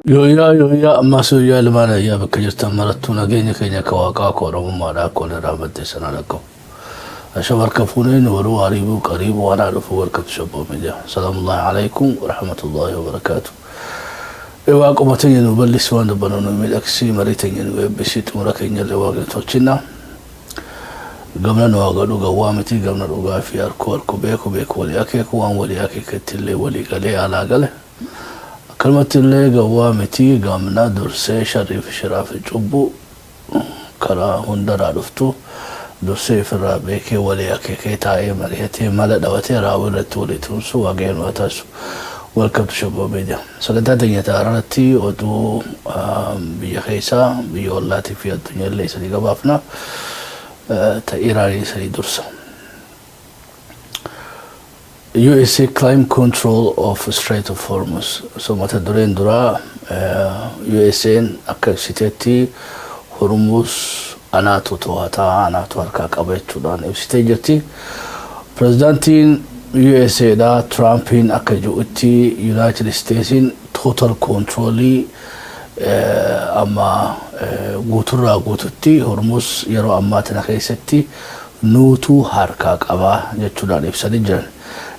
Yo masu ya limana ya baka jirta maratuna Kenya kawaka ko mara ko da rabate sana lako. Ashabar kafune no ru aribu qaribu ana rufu warkat shabo media. Assalamu alaikum wa rahmatullahi wa barakatuh. Ewa ko matanya no balli swan da banono mil aksi maritanya no bisit murakanya lewaga tochina. Gamna no agadu gawamati gamna uga fi arko be ko yake ko wan wali yake katille wali gale ala gale. كلمة اللي قوامتي قامنا درسي شريف شراف جبو كرا هندر عرفتو درسي في الرابيكي ولياكي كي تاي مريتي مالا دواتي راولة تولي تنسو واقين واتاسو والكبت شبو بيديا سلطة دنيا تارانتي ودو بيا خيسا بيا واللاتي في الدنيا اللي سري قبافنا تا إيراني سري درسا USA claim control of Strait of Hormuz. So mata duren dura USA akkasiteti Hormuz anatu tohata anatu harka qabechudan ibsite jirti. Presidentin USA da Trumpin akkajuutti United Statesin total control amma guturra gututti Hormuz yero amma tana keessatti nutu harka qaba jechuudhaan ibsanii jiran.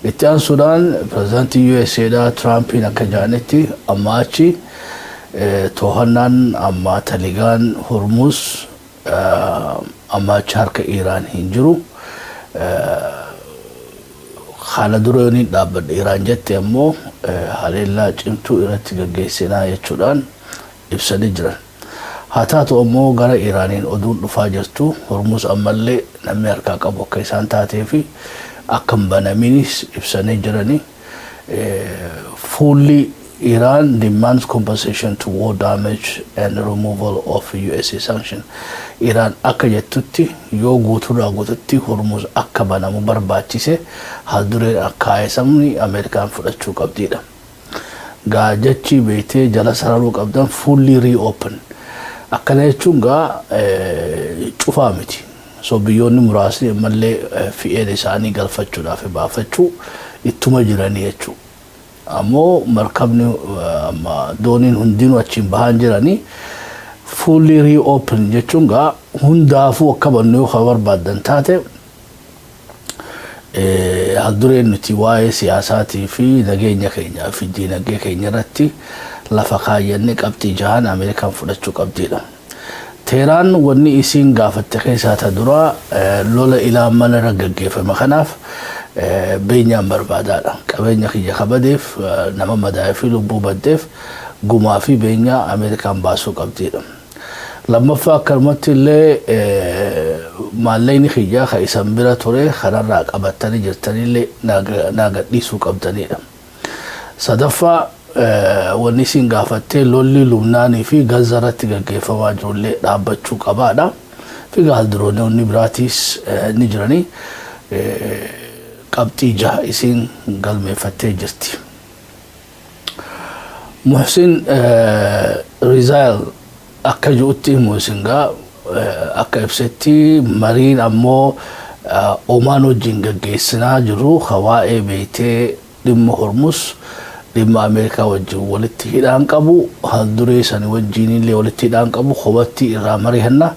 Ittian Sudan President USA da Trumpin akkajanetti ammachi tohannan amma taligan Hormuz ammachi harka Iran hinjiru hala duroni dhabbad Iran jette ammoo haleellaa cimtuu irratti gaggeessinaa jechuudhaan ibsanii jiran. Haa taatu ammoo gara Iraniin oduun dhufaa jirtu Hormuz ammallee namni harkaa qabu akka isaan taateefi akkam banaminis ibsanii jirani fully Iran demands compensation to war damage and removal of USA sanction. Iran akka jettutti yoo guuturraa guututti Hormuz akka banamu barbaachise haaldureen akka haayisamni Ameerikaan fudhachuu qabdiidha. Gaajachi beetee jala sararuu qabdan fully reopen. Akkana jechuun gaa cufaa miti. So biyyoonni muraasni ammallee fi'een isaanii galfachuudhaaf baafachuu ittuma jiranii jechuudha. Ammoo markabni dooniin hundinuu achiin bahan jiranii fully reopen jechuun gaa hundaafuu akka bannu yoo barbaadan taate haaldureen nuti waa'ee siyaasaatii fi nageenya keenyaa fi diinagdee keenya irratti lafa kaayyanne qabxii jahan Ameerikaan fudhachuu qabdiidha. Teheraan wanni isiin gaafatte keessaa ta dura lola ilaa mana irra gaggeeffame kanaaf beenyaan barbaadaadha. Qabeenya kiyya kabadeef nama madaa'ee fi lubbuu baddeef gumaa fi beenyaa Ameerikaan baasuu qabdiidha. Lammaffaa akkanumatti illee maallaqni kiyyaa ka isan bira ture kanarraa qabattanii jirtanillee naa gadhiisuu qabdanidha. Sadaffaa wanni isin gaafattee lolli Lubnaanii fi Gaza irratti gaggeeffamaa jirullee dhaabbachuu qabaadha. Fi gaaldiroonni biraatis ni jiranii qabxii jaha isin galmeeffattee jirti. Muhsin Rizaal akka jirutti Muhsingaa akka ibsetti mariin ammoo Omaan wajjin gaggeessinaa jiru hawaa'ee beeytee dhimma Hormuz dhimma Ameerikaa wajjin walitti hidhaan qabu haalduree sani wajjinillee walitti hidhaan qabu qobatti irraa mari'anna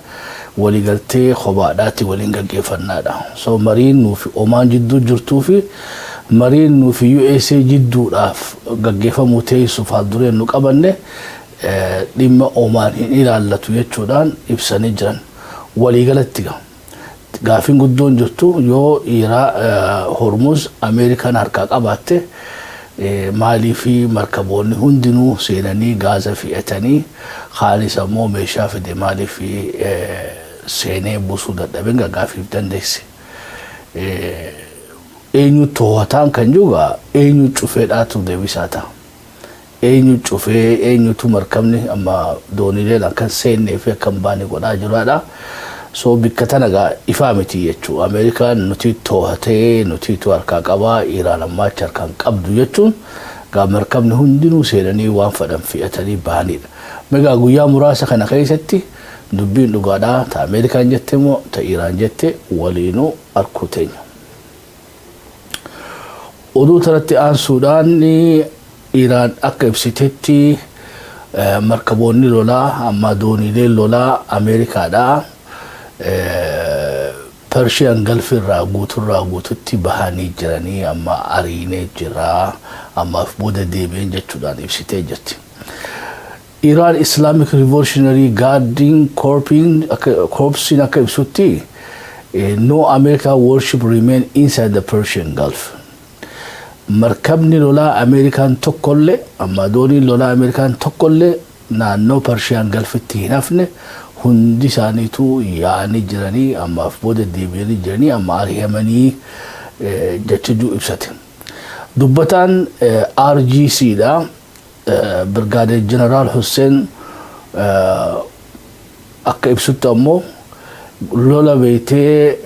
waliigaltee qobaadhaatti waliin gaggeeffannaadha. So mariin nuufi Omaan jidduu jirtuu fi mariin nuufi USA jidduudhaaf gaggeeffamuu teessuuf haaldureen nu qabanne dhimma Omaan hin ilaallatu jechuudhaan ibsanii jiran waliigalatti gaafin guddoon jirtu yoo Hormuz Ameerikaan harkaa qabaatte maalii fi markaboonni hundinuu seenanii Gaza fe'atanii haalis ammoo meeshaa fide maalii fi seenee busuu dadhaben gagaafiif dandeesse. Eenyu to'ataan kan juga eenyu cufeedhaatu deebisaa ta'a. Eenyu cufee eenyutu markabni amma doonileen akkan seennee fi akkan baane godhaa jiraadha. So bikka tana gaa ifaa miti jechuudha. Ameerikaan nuti to'atee nuti harkaa qabaa Iraan ammaachi harkaan qabdu jechuun gaa markabni hundinuu seenanii waan fedhan fe'atanii bahanidha. Meegaa guyyaa muraasa kana keessatti dubbiin dhugaadhaa ta Ameerikaan jette moo ta Iraan jette waliinuu arkuu teenya. Oduu tanatti aansuudhaan Iraan akka ibsitetti markaboonni lolaa amma dooniilee lolaa Ameerikaadhaa Persian Gulf irraa guututti bahanii jiranii amma ariinee jira ammaaf booda deebi'een jechuudhaan ibsitee jirti. Iran Islamic Revolutionary Guarding Corps akka ibsutti no American warship remain inside the Persian Gulf. Markabni lolaa Amerikaan tokkollee amma dooniin lolaa Amerikaan tokkollee naannoo Persian Gulfitti hin hafne hundi isaaniitu yaa'anii jiranii ammaaf booda deebi'anii jiranii amma ari'amanii jechuu ibsate. Dubbataan RGC dha Brigadier General Hussein akka ibsutti ammoo lola beeytee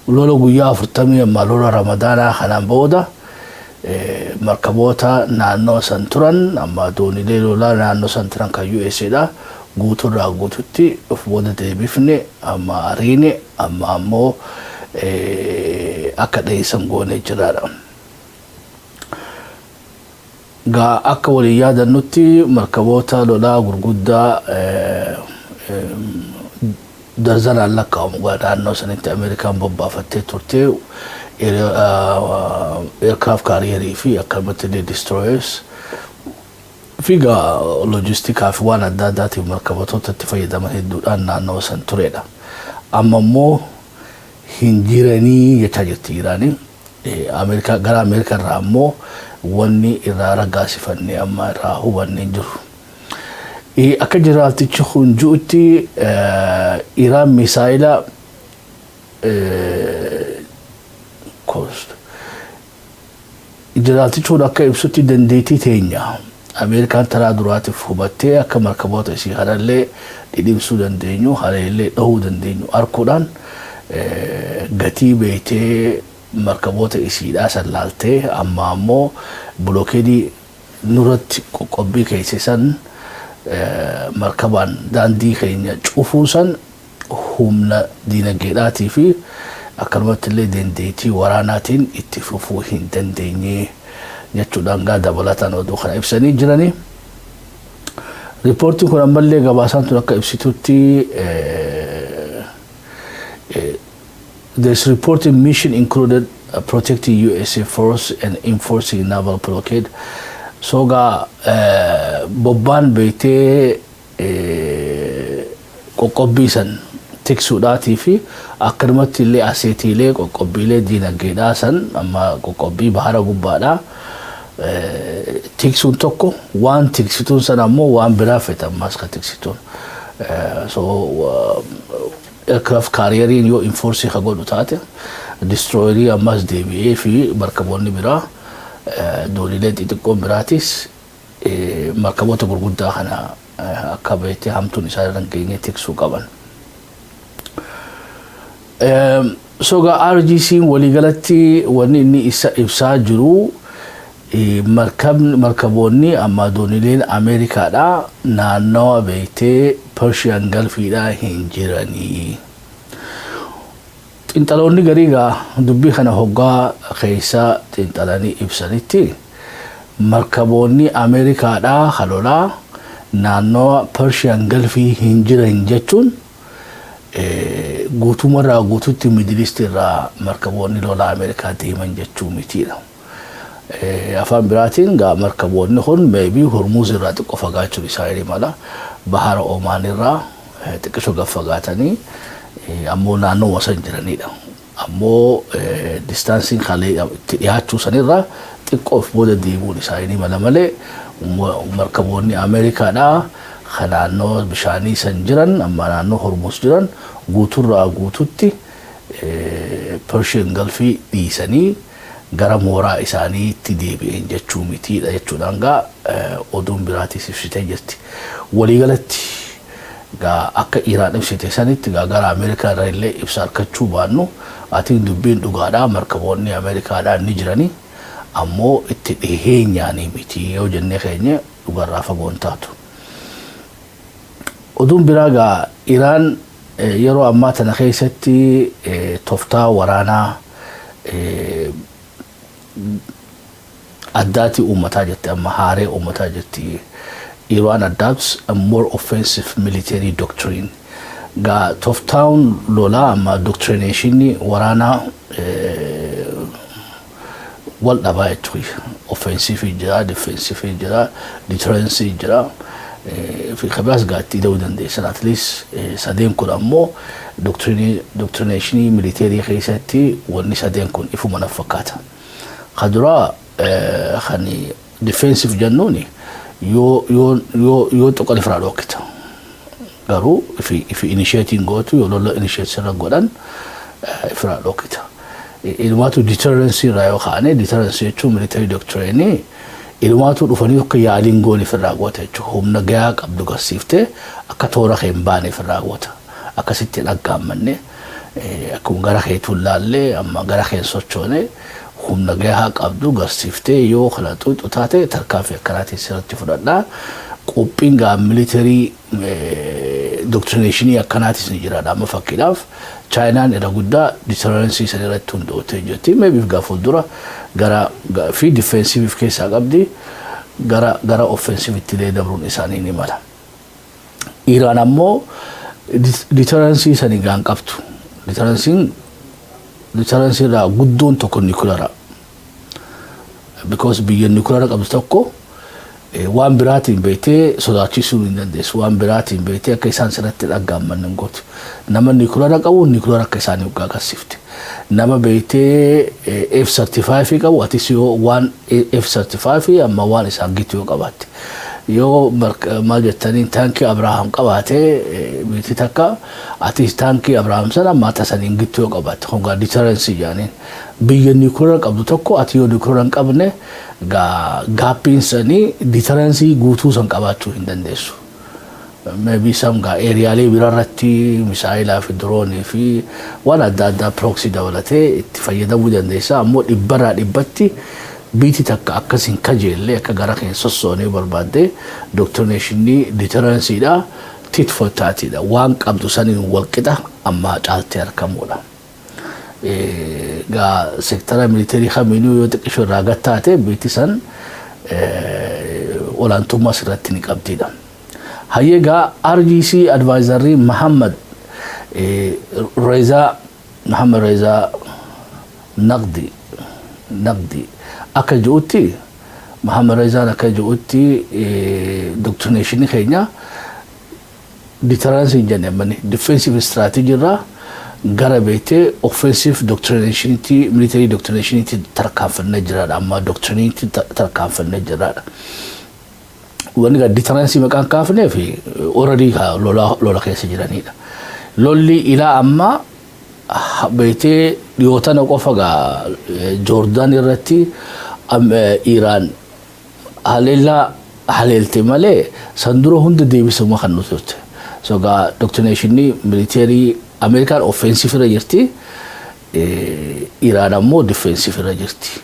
lola guyyaa 40 amma lola Ramadaanaa kanaan booda markaboota naannoo san turan amma dooniilee lolaa naannoo san turan kan USA dha guuturraa guututti of booda deebifne amma ariine amma ammoo akka dheessan goonee jiraadha. Gaa akka walii yaadannutti markaboota lolaa gurguddaa darzanaan lakkaa'amu naannoo sanitti Ameerikaan bobbaafattee turte aircraft carrier fi akkasumatti destroyers fi gaa logistikaa fi waan adda addaatiif markabootatti itti fayyadaman hedduudhaan naannoo san turedha. Amma immoo hin jiranii jechaa jirti Iraanii. Gara Ameerikaa irraa ammoo wanni irraa raggaasifannee amma irraa hubannee jiru. Akka jiraaltichi hunjuutti Iraan misaayila jiraaltichi hun akka ibsutti dandeettii teenya Ameerikaan taraa duraatiif hubattee akka markaboota isii halallee dhidhimsuu dandeenyu haleellee dhahuu dandeenyu arkuudhaan gatii beeytee markaboota isiidhaa san laaltee amma ammoo blookeedii nurratti qoqqobbii keessisan markabaan daandii keenya cufuusan humna diinagdeedhaatii fi akkanumatti illee dandeettii waraanaatiin itti fufuu hin dandeenye jechuudhaan gaa dabalataan oduu kana ibsanii jiranii. Riipoortiin kun ammallee gabaasaan tun akka ibsitutti this reporting mission included protecting USA force and enforcing naval blockade. Soga bobbaan beeytee qoqqobbii san tiksuudhaatii fi akkanumatti illee aseetiilee qoqqobbiilee diinagdeedhaa san amma qoqqobbii bahara gubbaadhaa tiksuun tokko waan tiksituun san ammoo waan biraa fetammaas ka tiksituun. Aircraft carrieriin yoo enforce ka godhu taate destroyerii ammas deebi'ee fi markaboonni biraa dooniilee xixiqqoon biraatis markaboota gurguddaa kana akka beektee hamtuun isaa irra geenyee tiksuu qaban. Soga RGC waliigalatti wanni inni ibsaa jiru markaboonni amma dooniileen Ameerikaadhaa naannawa beektee Persian Gulfiidhaa hin jiranii. Xinxaloonni gariigaa dubbii kana hoggaa keessa xinxalanii ibsanitti markaboonni Ameerikaadhaa halolaa naannoo Persian Gulfii hin jiran jechuun guutumarraa guututti Middle East irraa markaboonni lolaa Ameerikaa deeman jechuu mitiidha. Afaan biraatiin gaa markaboonni kun maybe Hormuz irraa xiqqoo fagaachuun isaanii mala bahara Omaan irraa xiqqisoo gaffagaatanii ammoo naannoo wasan jiranidha. Ammoo distaansiin kalee itti dhiyaachuu sanirraa xiqqoof booda deemuun isaanii mala malee markaboonni Ameerikaadhaa kan naannoo bishaanii san jiran amma naannoo Hormuz jiran guuturraa guututti Persian Gulfii dhiisanii gara mooraa isaaniitti deebi'een jechuu mitiidha jechuudhaan gaa oduun biraatis ibsitee jirti. Waliigalatti gaa akka Iraan ibsite sanitti gaa gara Ameerikaa irraa illee ibsa argachuu baannu atiin dubbiin dhugaadhaa markaboonni Ameerikaadhaa ni jiranii ammoo itti dhiheenyaanii miti yoo jennee keenya dhugarraa fagoon taatu. Oduun biraa gaa Iraan yeroo ammaa tana keessatti tooftaa waraanaa addaati uummataa jirti amma haaree uummataa jirti. Iran adopts a more offensive military doctrine. Ga Toftown lola amma doctrination warana wal dhabaa offensive jira, defensive jira, deterrence jira. في خباز قاعد تدودن دي سنة at least سادين كون أمو doctrination military خيساتي والني سادين كون إفو منفقات خدرا خاني defensive جنوني يو تقال فراد وقت قالوا في initiating قوتو يولو لا initiate سنة قولان فراد وقت إلماتو deterrence رايو خاني deterrence يتشو military doctrine ilmaatu dhufanii akka yaaliin gooni firraa goota jechuudha. Humna gahaa qabdu garsiiftee akka toora kee hin baane firraa goota. Akkasitti dhaggaammanne akkuma gara keetuun laallee amma gara keen sochoone humna gahaa qabdu garsiiftee yoo kana xuuxu taate tarkaanfii akkanaatiin sirratti fudhadhaa. Qophiin gaa militarii doctrinationii akkanaatis ni jiraadha. Amma fakkiidhaaf Chaayinaan irra guddaa deterrence san irratti hundootee jirti. Meebiif gaa fuuldura gara fi defensive keessaa qabdi gara offensive itti illee dabruun isaanii ni mala. Iraan ammoo deterrence sanii gaan qabdu. Deterrence irraa guddoon tokko nuclear. Because biyya nuclear qabdu tokko waan biraatiin beekee sodaachisuu hin dandeessu. Waan biraatiin beekee akka isaan sirratti dhaggaamman hin gootu. Nama nuclear qabu nuclear akka isaan hoggaa agarsiifte. Nama beekee F-35 qabu atis yoo waan F-35 amma waan isaan gitu yoo qabaatte. Yoo maal jettaniin taankii Abrahaam qabaatee beekti takka atis taankii Abrahaam sana maata saniin gitu yoo qabaatte. Hoggaa deterrence jaaniin. Biyya nuclear qabdu tokko ati yoo nuclear hin qabne gaappiin sanii deterrence guutuu san qabaachuu hin dandeessu. Maybe some areaalee birarratti misaayilaa fi droonii fi waan adda addaa proxy dabalatee itti fayyadamuu dandeessa. Ammoo dhibbarraa dhibbatti biiti takka akkasiin kajeellee akka gara keenya sossoonee barbaadde doctrinationii deterrenceedha, tit for tatidha. Waan qabdu saniin walqixa amma caaltee argamuudha. Ga sektara militarii kamiinuu yoo xiqqisho irraa gattaate biiti san olaantummaa sirratti ni qabdidha. Hayyega RGC advisory Muhammad Reza Naqdi akka jirutti Muhammad Reza akka jirutti doctrination keenya deterrence hin jenne defensive strategy irraa gara beete offensive doctrination military doctrination tarkaanfannee jiraadha. Amma doctrine tarkaanfannee jiraadha. Wani ga deterrence maqaan kaafnee fi already lola keessa jiranidha. Lolli ilaa amma beete dhiyootana qofa gaa Jordan irratti Iran haleelte malee sandura hunda deebisuma kan nuti turte. So gaa doctrination military American offensive irra jirti, Iran ammoo defensive irra jirti.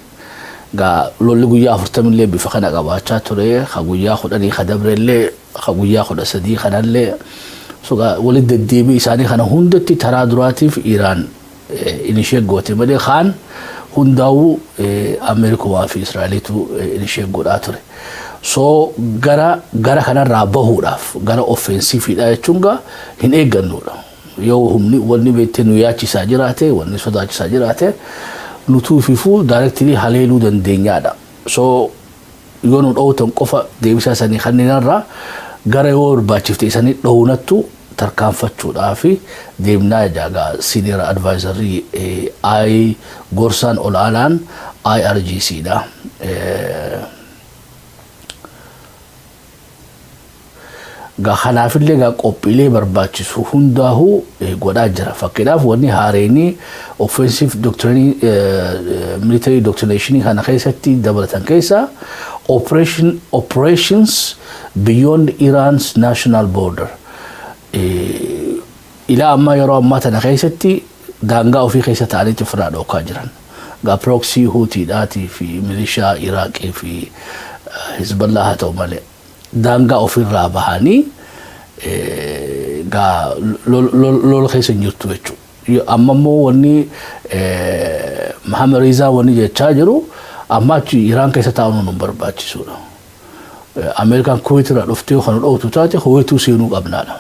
Ga lolli guyyaa 40 illee bifa kana qabaachaa ture. Guyyaa 10 khadabrellee guyyaa 13 kanallee so ga wali deddeebii isaanii kana hundatti taraa duraatiif Iran inishee goote malee kaan hundaa'u Ameerikumaa fi Israa'eliitu inishee godhaa ture. So gara kanarraa bahuudhaaf gara offensiifiidha jechuun gaa hin eeggannudha. Yoo humni wanni beektee nu yaachisaa jiraate wanni sodaachisaa jiraate nutuu fi fuul directly haleeluu dandeenyaadha. So yoo nu dhowtan qofa deebisaa sanii kanneenarraa gara yoo barbaachifte isanii dhowunattu tarkaanfachuudhaa fi deemnaa jaagaa senior advisory I gorsaan ol'aanaan IRGCdha. Ga kanaafillee ga qophiilee barbaachisu hundaahu godhaa jira. Fakkiidhaaf wanni haareeni offensive doctrine military doctrination kana keessatti dabalatan keessa operations beyond Iran's national border. Ila amma yeroo ammaa tana keessatti daangaa ofii keessa ta'anii ofirraa dhookaa jiran. Ga proxy Houthi fi milishaa Iraaqii fi Hezbollah haa ta'u malee daangaa ofirraa bahanii ga lol keessa jirtu jechuudha. Amma immoo wanni Muhammad Reza wanni jechaa jiru ammachi Iran keessa taa'uun nu barbaachisuudha. Amerikaan Kuwaitirraa dhuftee kan dhootu taate Kuwaituu seenuu qabnaadha.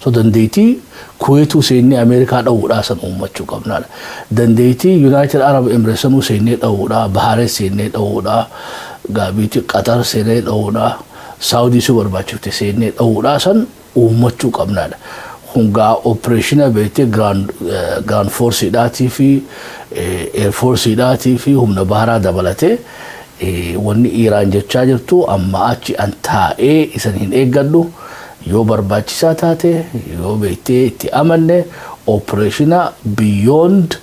So dandeettii Kuwaituu seennee Amerikaa dha'uudhaa san uummachuu qabnaadha. Dandeettii United Arab Emirates sanuu seennee dha'uudhaa, Bahrain seennee dha'uudhaa, Gaabiitii Qatar seennee dha'uudhaa, Saawudii su barbaachifte seennee dha'uudhaa san uummachuu qabnaadha. Hungaa opereeshina beekte Grand Force dhaatii fi Air Force dhaatii fi humna baharaa dabalatee wanni Iran jechaa jirtu amma achi an taa'ee isan hin eeggadhu yoo barbaachisaa taate yoo beektee itti amanne opereeshina beyond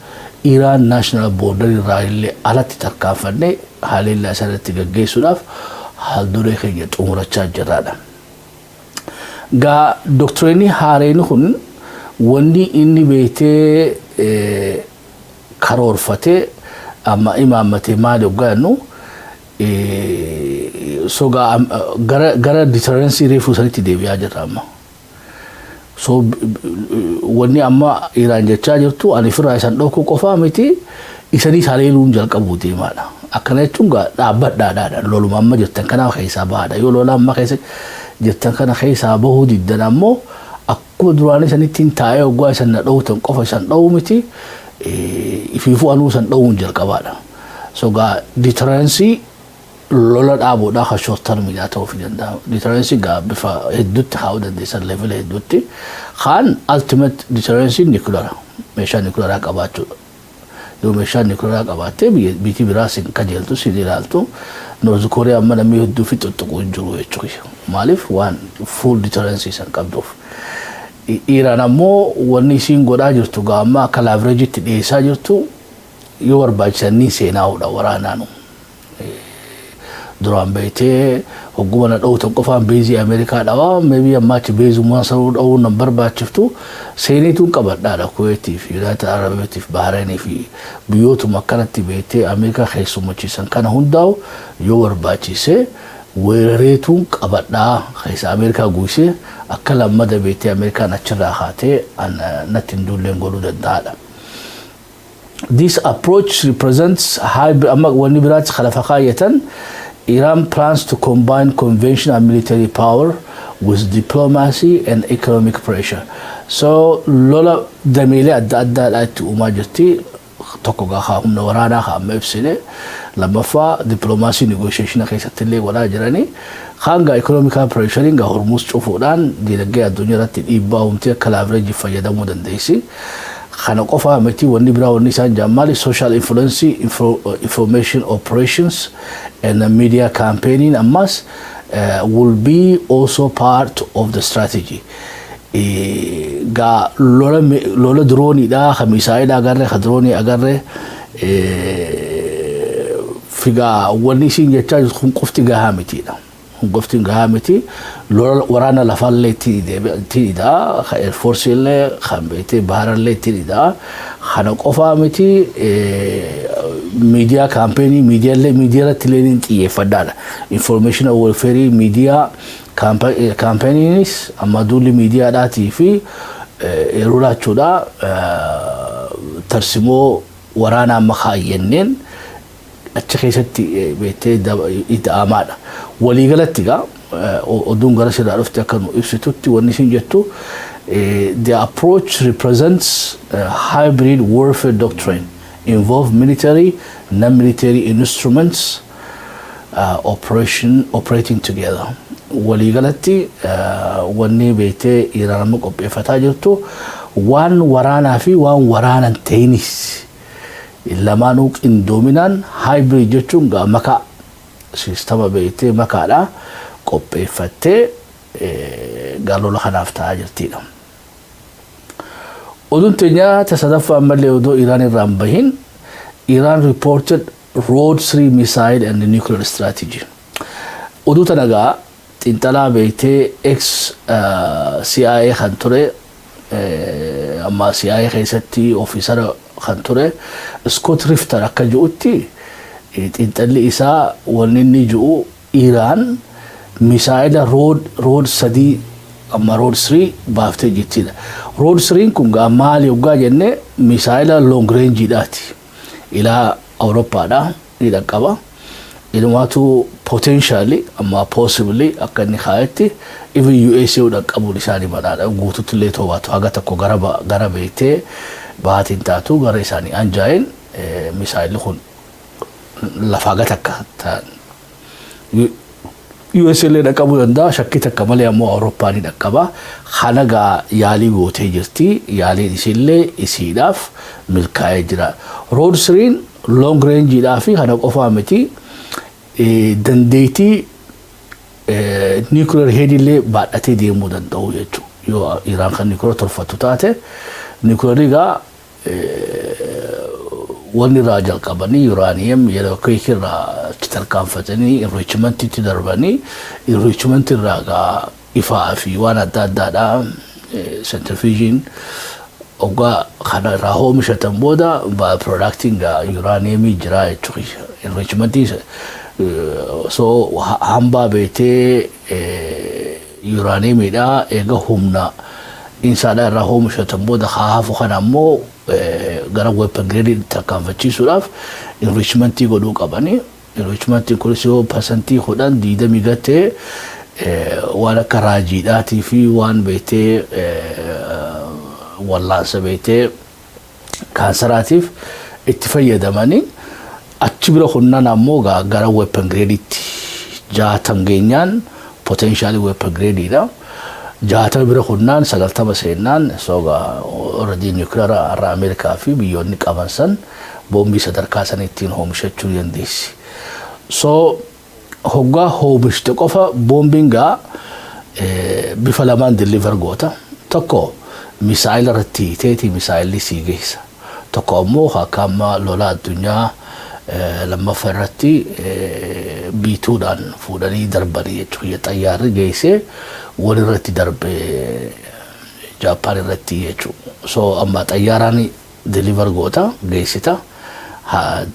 Iran national border irraa illee alatti tarkaanfanne haleellaa sanatti gaggeessuudhaaf haalduree keenya xumurachaa jirraadha. Gaa doktoreenii haareen kun wanni inni beektee karoorfatee amma imaammatee maal yoggaannu so gara deterrency reefuu sanitti deebi'aa jirra amma. So wanni amma Iran jechaa jirtu ani firraa isan dhokuu qofaa miti isanii haleeluun jalqabuu deemaadha. Akkana jechuun dhaabbadhaadhaadha loluma amma jettan kana keessaa bahaadha. Yoo lola amma keessa jettan kana keessaa bahuu diddan ammoo akkuma duraanii sanitti hin taa'ee hoggaa isan na dhowutan qofa isan dhowuu miti ifiifuu anuu isan dhowuun jalqabaadha. So deterrency lola dhaabuudhaa kan short termiidhaa ta'uu fi danda'a. Deterrency bifa hedduutti haa'uu dandeessan level hedduutti. Kan ultimate deterrency nuclear meeshaa nuclearaa qabaachuudha. Yoo meeshaa nuclearaa qabaattee biyyi biraa sin kajeeltu sin ilaaltu North Korea amma namni hedduu fi tuttuquu hin jiru jechuudha. Maaliif waan full deterrency san qabduuf. Iran ammoo wanni isiin godhaa jirtu gaamma akka leverage-itti dhiyeessaa jirtu yoo barbaachisanii seenaa'uudha waraanaanu. Duraan beektee hogguma na dhowutan qofaan beezii Ameerikaa dhawaa maybe ammachi beezummaan saruu dhawuun nan barbaachiftu seeniituun qabadhaadha Kuwaitii fi United Arab Emirates fi Bahrain fi biyyootuma akkanatti beektee Ameerikaa keessummachiisan kana hundaa'u yoo barbaachise weerareetuun qabadhaa keessa Ameerikaa guusee akka lammada beektee Ameerikaan achirraa haatee natti hin duulleen godhuu danda'aadha. This approach represents amma wanni biraatti khalafa kaayatan Iran plans to combine conventional military power with diplomacy and economic pressure. So lola dameelee adda addaadhaatti uumaa jirti tokko gahaa humna waraanaa hamma ibsine lammaffaa diplomaasii negotiation keessatti illee godhaa jiranii hanga economic pressure gaa Hormuz cufuudhaan dinagdee addunyaa irratti dhiibbaa uumtee akka leverage fayyadamuu dandeessi. Kana qofa miti wanni biraa wanni isaan jaammaali social influence information operations and media campaigning ammas will be also part of the strategy. Ga lola drone da khamisaida agarre khadroni agarre figa wanni sin jecha kun qofti gahamiti da qofti gahamiti lola warana la falletti da air force le khambete bahar le da khana qofa miti media campaigning media training tiye fadala information warfare media campaigns amaduli media dati fi erula chuda tarsimo warana makhayyenen achikeesatti beete idamada wali galatiga odun garasida rafta kanu ibsitutti wani sinjettu the approach represents a hybrid warfare doctrine involve military non-military instruments operating together wali galati wani beete Iran ma qopheeffataa jirtu waan waraanaa fi waan waraanan teenis lamaanuu qindoominaan hybrid jechuun maka sistema beete makaadha qopheeffattee gaalola kanaaf ta'aa jirtidha. Odun teenya tasadaffaa ammallee odoo Iran irraan bahin Iran reported Road 3 missile and nuclear strategy. Oduu tanagaa xinxalaa beektee ex CIA kan ture amma CIA keessatti ofiisara kan ture Scott Rifter akka ji'utti xinxalli isaa wanni inni ji'u Iran missile road 3 amma road 3 baaftee jirtidha. Road 3 kun maali yoggaa jenne missile long range dhaati ila Awurooppaadha ni dhaqqaba ilumaatu potentially amma possibly akka inni kaayetti even USA uudhaan qabuun isaanii badhaadha guututti illee toobaatu haga tokko gara beektee baatiin taatu gara isaanii anjaa'een misaayilli kun lafa haga takka ta'an USA illee dhaqqabuu danda'a shakkii takka malee ammoo Awurooppaa ni dhaqqaba hanagaa yaalii gootee jirti yaaliin isiillee isiidhaaf milkaa'ee jira Road 3 long rangeidhaa fi kana qofaa miti dandeettii nuclear headillee baadhatee deemuu danda'u jechuudha yoo Iraan kan nuclear tolfattu taate nuclear egaa wanni irraa jalqabanii uranium yeroo keekirraa tarkaanfatanii enrichmentitti darbanii enrichment irraa gaa ifaa fi waan adda addaadhaa centrifusion ogaa kana irraa oomishatan booda by producting uranium jira jechuudha enrichment so hamba beetee uranium dha eega humna insana irraa oomishatan booda haafu kana ammoo gara weapon grade tarkaanfachiisuudhaaf enrichment godhuu qabanii enrichment kunis yoo percentii hodhan diidamii gatee waan akka raajiidhaatii fi waan beetee wallaansa beetee kaansaraatiif itti fayyadamanii achi bira hunnaan ammoo gara weapon grade'itti 60 geenyaan potentially weapon grade'idha 60 bira hunnaan 90 seenaan soga already nuclear arra Amerikaa fi biyyoonni qaban san boombii sadarkaa san ittiin oomishachuu dandeessi so hoggaa oomishte qofa boombiin gaa bifa lamaan deliver goota tokko misaayila irratti teetii misaayilli sii geessa tokko ammoo akkama lola addunyaa lammaffaa irratti biituudhaan fuudhanii darbanii jechuudha xayyaarri geessee wal irratti darbe Japan irratti jechuudha so amma xayyaaraan deliver goota geessita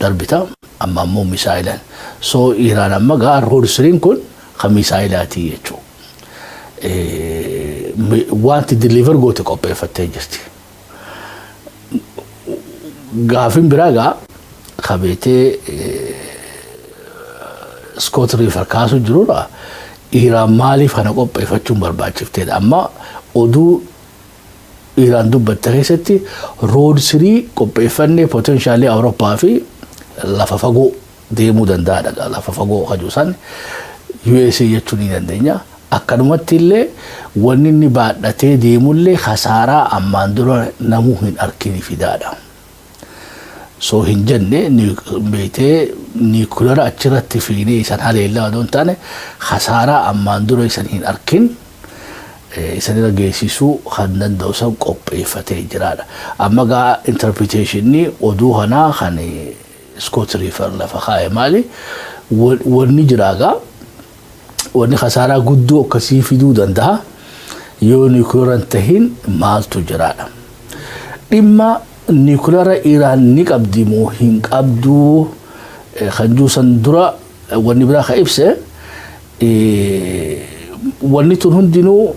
darbita amma ammoo misaayilaan so Iraan amma gaa Road 3 kun kan misaayilaati jechuudha wanti deliver goote qopheeffattee jirti gaafin biraa gaa kabeetee Scott River kaasu jirudha Iraan maaliif kana qopheeffachuun barbaachifteedha amma oduu Iraan dubbatte keessatti Road 3 qopheeffannee potentially Awurooppaa fi lafa fagoo deemuu danda'aadha lafa fagoo kajuusan USA jechuun ni dandeenya akkanumatti illee wanni inni baadhatee deemullee khasaaraa ammaan dura namuu hin arkini fidaadha so hin jenne beetee nuclear achirratti fiinee isan haleellaa doon taane khasaaraa ammaan dura isan hin arkin isan irra geessisuu kan danda'u san qopheeffatee jiraadha amma gaa interpretationni oduu kanaa kan Scott River lafa kaa'e maali wanni jiraagaa wanni khasaaraa guddoo akkasii fiduu danda'a yoo nuclear tahin maaltu jiraadha dhimma nuclear Iraan ni qabdi moo hin qabdu kan juusan dura wanni biraa ka ibse wanni tun hundinuu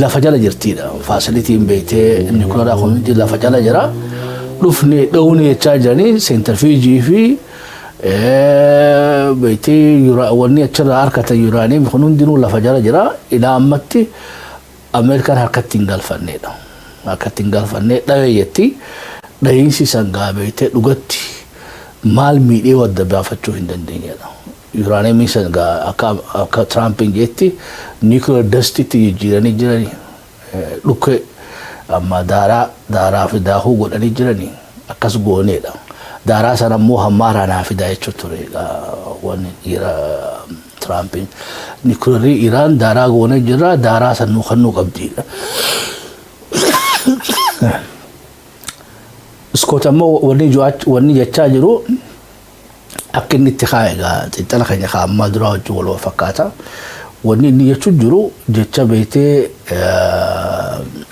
lafa jala jirtiidha facilitiin beetee nuclear kun lafa jala jira dhufne dhawne jechaa jiranii centrifuge fi beetee wanni achirraa harkatan uranium kun hundinuu lafa jala jira ilaa ammatti Ameerikaan harkatti hin galfanneedha akkatti hin galfannee dhaweeyyatti dhahiinsi sangaa beetee dhugatti maal miidhee wadda baafachuu hin dandeenyedha uranium sangaa akka Trumpin jetti nuclear dustitti jijjiiranii jiranii dhukke amma daaraa fi daahuu godhanii jiranii akkas gooneedha daaraa sana ammoo hammaaraan haafidaa jechuu ture wanni Trumpin nuclear Iraan daaraa goonee jira daaraa san nuu qabdiidha Scott ammoo wanni jechaa jiru akka inni itti kaa'egaa xiinxala keenya kaa'ammaa duraa wajjin wal fakkaata wanni inni jechuu jiru jecha beetee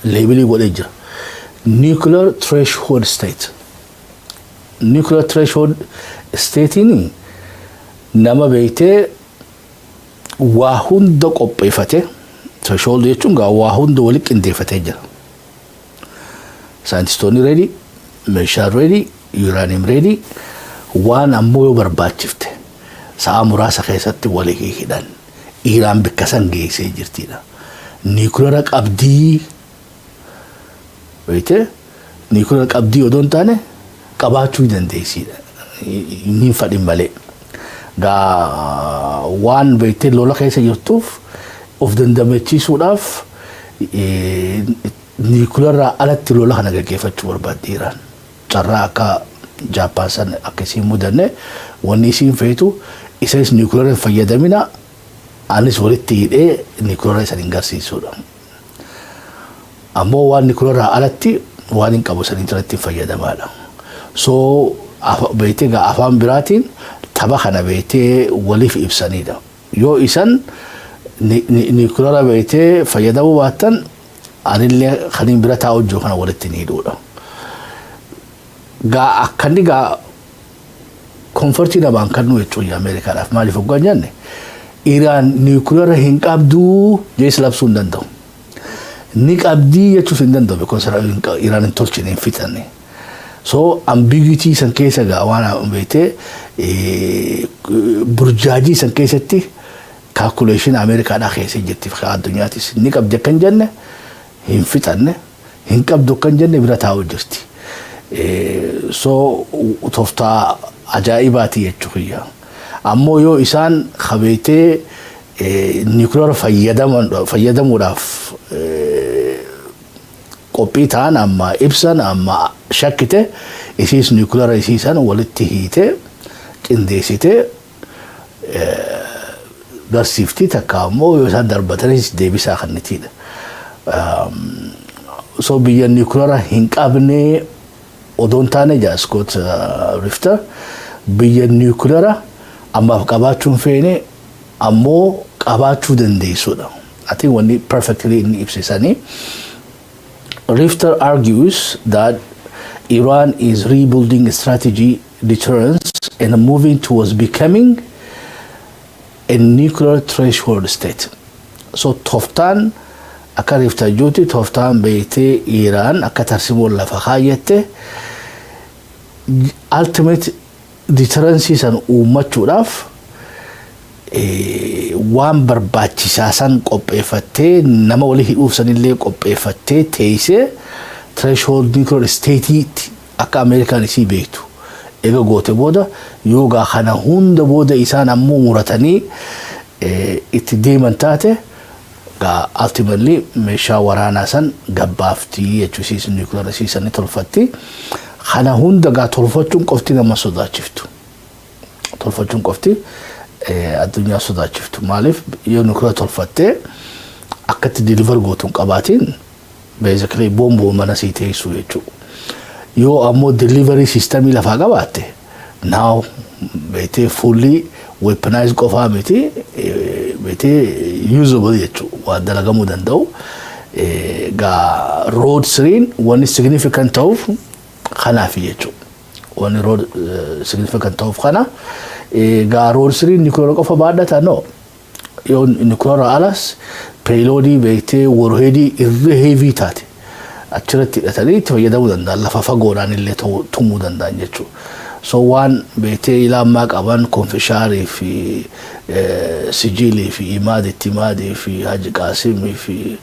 leebilii godhee jira nuclear threshold state nuclear threshold stateini nama beetee waa hunda qopheeffate threshold jechuun gaa waa hunda walitti qindeeffatee jira scientistoonni ready meeshaa ready uranium ready waan ammoo yoo barbaachifte sa'a muraasa keessatti walii hidhan Iraan bakka san geessee jirtidha. Nuclear qabdii wayite nuclear qabdii odoon taane qabaachuu dandeessidha. Inni fadhin malee gaa waan wayite lola keessa jirtuuf of dandamachiisuudhaaf nuclear alatti lola kana gaggeeffachuu barbaaddi Iraan. Carraa akka Japan san akkasiin mudanne wanni isiin feetu isas nuclear fayyadamina anis walitti hidhee nuclear san garsiisuudha. Ammoo waan nuclear alatti waan hin qabu san irratti fayyadamaadha. So beete gaa afaan biraatiin tapha kana beete waliif ibsanidha. Yoo isan nuclear beete fayyadamuu baattan anillee kaniin bira taa'u jiru kana walitti hidhuudha. Gaa akkani gaa comforti namaan kennu jechuudha Ameerikaadhaaf maaliif hoggaan jenne Iraan nuclear hin qabdu jees labsuu hin danda'u. Ni qabdii jechuus hin danda'u because Iraan hin tolchine hin fixanne. So ambiguity san keessa gaa waan beete burjaajii san keessatti calculation Ameerikaadhaa keessa jirti addunyaattis ni qabdi akkan jenne hin fixanne hin qabdu akkan jenne bira taa'u jirti. So toftaa ajaa'ibaati jechuudha. Ammoo yoo isaan qabeetee nuclear fayyadamuudhaaf qophii ta'an amma ibsan amma shakkite isiis nuclear isiisan walitti hiite qindeessite garsiifti takka ammoo yoo isaan darbatanis deebisaa kannitiidha. So biyya nuclear hin qabne odoon taane Scott Rifter biyya nuclear ammaaf qabaachuun feene ammoo qabaachuu dandeessuudha. I think when it perfectly in ibsisani. Rifter argues that Iran is rebuilding strategy deterrence and moving towards becoming a nuclear threshold state. So toftaan akka Rifter juuti toftaan beete Iran akka tarsimoo lafa kaayyette ultimate deterrence san uummachuudhaaf waan barbaachisaa san qopheeffattee nama walii hidhuuf sanillee qopheeffattee teessee threshold nuclear state akka Ameerikaan isii beektu eega goote booda yoogaa kana hunda booda isaan ammoo muratanii itti deeman taate gaa ultimately meeshaa waraanaa san gabbaaftii jechuusiis nuclear siisan tolfatti kana hunda gaa tolfachuun qofti nama sodaachiftu tolfachuun qofti addunyaa sodaachiftu maaliif yoo nuclear tolfattee akkatti deliver gootuun qabaatiin basically bomboo mana sii teessu jechuudha. Yoo ammoo delivery systemii lafaa qabaatte now beete fully weaponized qofaa miti beete usable jechuudha waan dalagamuu danda'u gaa road screen one significant ta'uuf kanaaf jechuudha. One road significant ta'uuf kana gaa road screen nuclear qofa baadhata no yoo nuclear alas payloadii beekte warheadii irra heavy taate achirratti hidhatanii itti fayyadamuu danda'an lafa fagoodhaan illee tumuu danda'an jechuudha. So waan beekte ilaamaa qaban konfishaarii fi sijilii fi imaadii fi Haji Qaasimii fi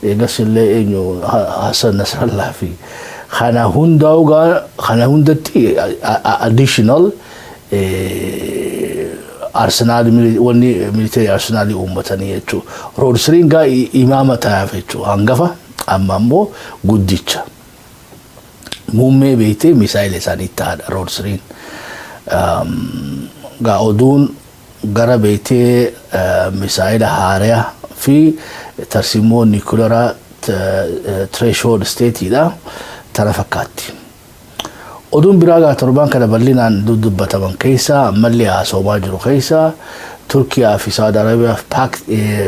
eegas illee eenyu Hassan Nasrallah fi kana hundatti additional arsenal military arsenal uummatanii jechuudha. Road screen gaa imaama ta'aaf jechuudha hangafa amma ammoo guddicha muummee beekte misaayila isaanii ta'adha road screen gaa oduun gara beekte misaayila haaraa fi tarsimoo nuclear threshold stateidha tana fakkaatti. Oduun biraa gaa torbaan kana bal'inaan dubbataman keessa ammallee haasa'umaa jiru keessa Turkiyaa fi Saudi Arabiyaa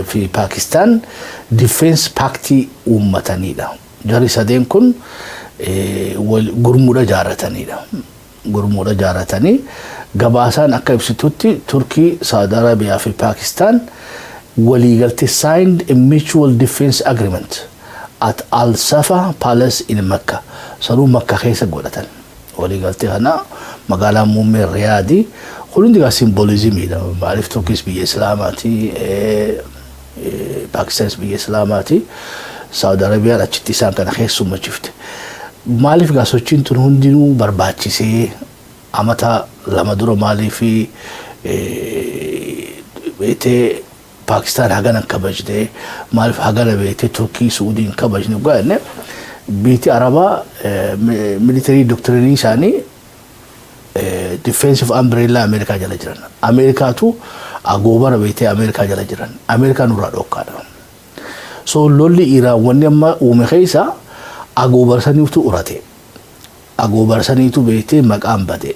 fi Pakistan defense pact uummatanidha. Jarri sadeen kun gurmuudha jaaratanii gabaasaan akka ibsitutti Turkii, Saudi Arabiyaa fi Pakistan waliigaltee signed a mutual defense agreement at Al Safa Palace in Mecca. Sanuu Mecca keessa godhatan. ولي قالت هنا مقالة مومي ريادي خلون دي سيمبوليزمي ده معرف تركيز بي إسلاماتي باكستان بي إسلاماتي سعودي عربية لا تشتيسان كان خير سوما شفت مالف قاسوچين تون هندينو برباچي سي امتا لما درو مالي في بيته باكستان هاغانا كبجده مالف هاغانا بيته تركي سعودي كبجنه قالنا بيتي عربا ميليتري دوكتريني ساني ديفنسيف امبريلا امريكا جلا جران امريكا تو اغوبر بيتي امريكا جلا جران امريكا نورا دوكادا سو لولي ايرا ونما ومخيسا agobar sanitu urate agobar sanitu beete maqam bade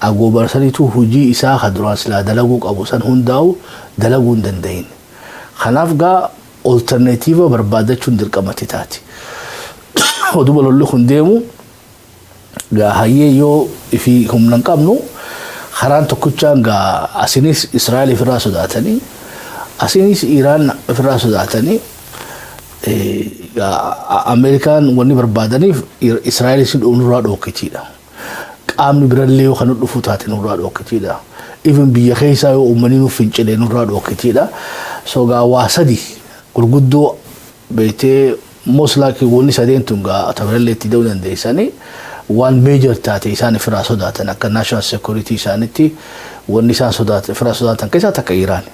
agobar sanitu huji isa khadran sila dalagu qabusan hundaw dalagu dandain khanaf ga alternative barbadachun dirqamati taati oduba lollu khundemu ga haye yo fi humnan qabnu kharan tokkuchan ga asinis israeli fi rasu datani asinis iran fi rasu datani American wani barbadani Israeli sin unura dokitida qamni biralleyo khanu dufu taate unura dokitida even biya khaysa yo umaninu fincile unura dokitida so ga wasadi gurguddo beete moslaki woni sadentunga tabralleti dawlan deysani one major taate isani firaso datan akka national security saniti woni san sodat firaso datan kaysa taka Iran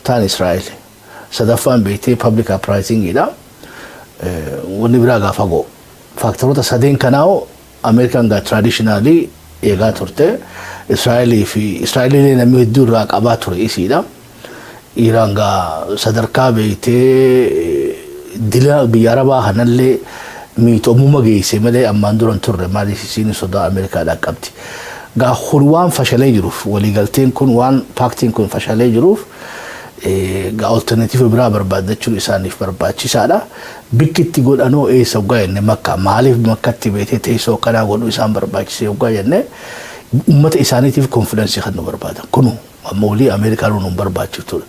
tan Israeli sadafan beete public uprising ida woni biraga fago factorota saden kanao American ga traditionally ega turte Israeli na midura qabatur isida Iran ga sadarka beete dila biyaraba hanalle mito mumageyse male amanduran turre mali sini soda America da qabti ga khurwan fashalay juruf wali galten kun wan pacting kun fashalay juruf ga alternative bra barbadachu isanif barbachi sada bikitti godano sawgaayne makka malif makkatti beete teeso kana godu isan barbachi sawgaayne ummata isanitif confidence khadno barbada kunu مولي أمريكا لون برباد شفتوا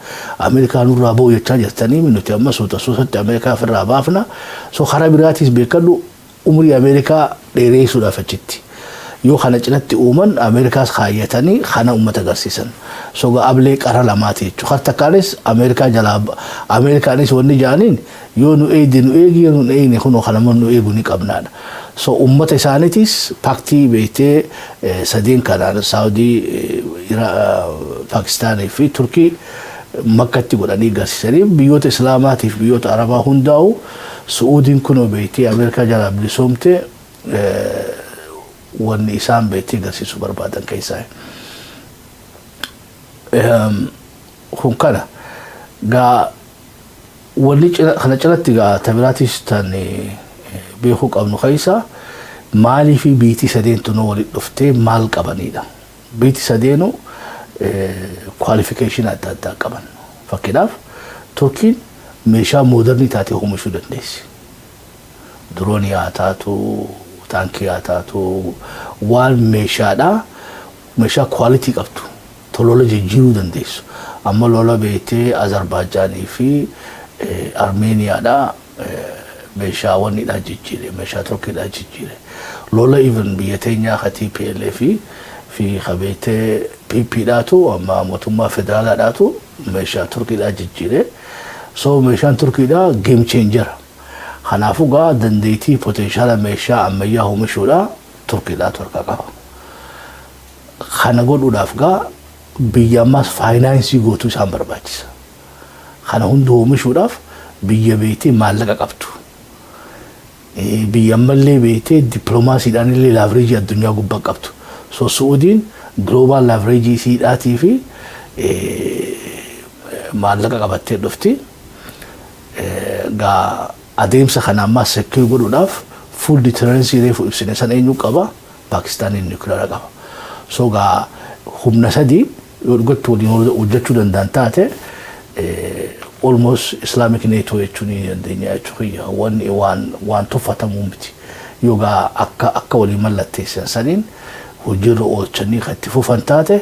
أمريكا لون رابو يتجاهتني منو تيما سوت أمريكا في الرابافنا سو خراب راتيس بيكلو أمري أمريكا ليريسو لافتشتي يو خنا جلت أمم أمريكا خايتني خنا أمة تجسسن سو قبل كارا لاماتي شخص تكالس أمريكا جلاب أمريكا نيس وني جانين يو نو إيجي نو نخونو خنا من نو إيجوني كابنان سو أمة سانيتيس باكتي بيته سدين كندا سعودي باكستان في تركي مكة تقول أني قاسسني بيوت إسلامات في بيوت عربا هنداو سعودين كنوا بيتي أمريكا جلاب لسومته والنسان بيتي قاسسوا بربادا كيساي هم كنا قا وليج خلجلت قا تبراتيش تاني بيخوك أبن خيسا مالي في بيتي سدين تنولي دفتي مال قبنيدا بيتي سدينو qualification أتا قبن فكذا تركين ميشا مودرني تاتي هم شو دنيس دروني آتاتو تانكي آتاتو وان ميشا دا ميشا quality قبتو تلولا جيرو دنيس أما لولا بيتي أذربيجاني في أرمينيا دا ميشا واني دا جيجيري ميشا تركي دا جيجيري لولا even بيتينيا خطي PLA في خبيته بي داتو أما متوما فدرالا داتو ميشا تركي دا جيجيري سو ميشان تركي دا game changer خنافوغا دنديتي potential ميشا أميا هو مشولا تركي دا تركا قفا خنقود ودافغا بياماس فاينانسي غوتو سامبر باجيس خنهندو مشولاف بيا بيتي مالكا قبتو بيامالي بيتي دبلوماسي داني اللي لافريجي الدنيا قبا قبتو سو سعودين global لافريجي سيداتي في مالكا قبتي دفتي غا أديمس خناما سكيو قدوداف full deterrence ريفو إبسينيسان أينو قبا باكستاني نيوكلير قبا سو غا هم نسدي يقول تودي وجدتو دندانتاته almost Islamic NATO يتوني الدنيا يتوخيها وان تفتا مومتي يوغا أكا ولي ملتي سنين وجيرو أولتشني خطفو فانتاته